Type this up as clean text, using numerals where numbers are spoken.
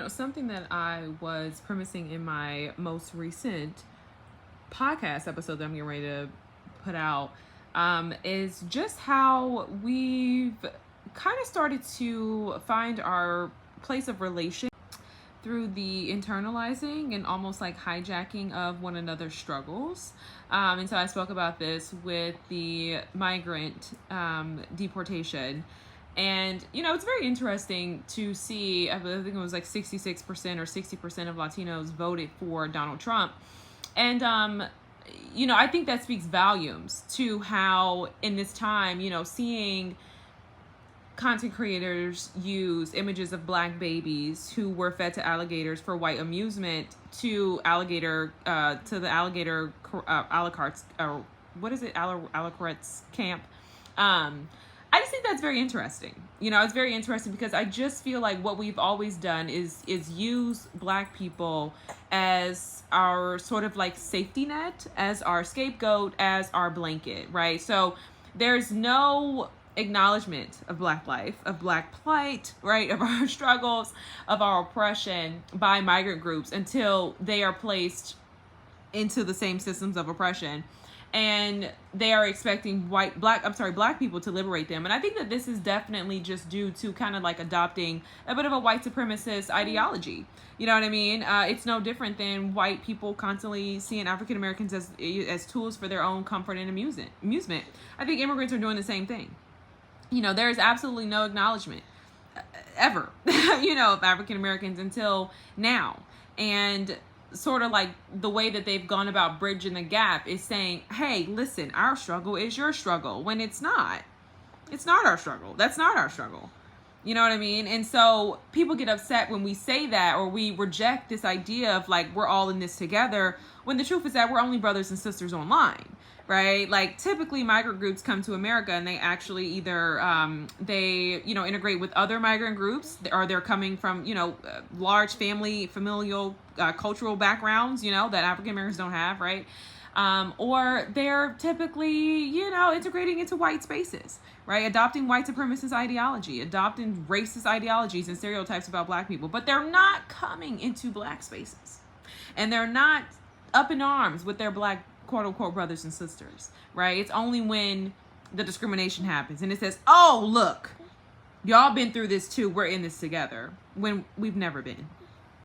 Something that I was premising in my most recent podcast episode that I'm getting ready to put out is just how we've kind of started to find our place of relation through the internalizing and almost like hijacking of one another's struggles. And so I spoke about this with the migrant deportation. And, it's very interesting to see, I think it was like 66% or 60% of Latinos voted for Donald Trump. And, I think that speaks volumes to how in this time, seeing content creators use images of black babies who were fed to alligators for white amusement to the alligator a la carte, what is it, a la carte's camp. I just think that's very interesting. It's very interesting because I just feel like what we've always done is use black people as our sort of like safety net, as our scapegoat, as our blanket, right? So there's no acknowledgement of black life, of black plight, right, of our struggles, of our oppression by migrant groups until they are placed into the same systems of oppression, and they are expecting black people to liberate them. And I think that this is definitely just due to kind of like adopting a bit of a white supremacist ideology. You know what I mean? It's no different than white people constantly seeing African Americans as tools for their own comfort and amusement. I think immigrants are doing the same thing. There is absolutely no acknowledgement ever, of African Americans until now. And sort of like the way that they've gone about bridging the gap is saying, hey, listen, our struggle is your struggle, when it's not. It's not our struggle. That's not our struggle. You know what I mean? And so people get upset when we say that, or we reject this idea of like, we're all in this together, when the truth is that we're only brothers and sisters online. Right? Like typically migrant groups come to America and they actually either they integrate with other migrant groups, or they're coming from large familial cultural backgrounds that African Americans don't have, right? Or they're typically integrating into white spaces, right? Adopting white supremacist ideology, adopting racist ideologies and stereotypes about black people, but they're not coming into black spaces, and they're not up in arms with their black quote unquote brothers and sisters, right? It's only when the discrimination happens and it says, oh, look, y'all been through this too, we're in this together, when we've never been.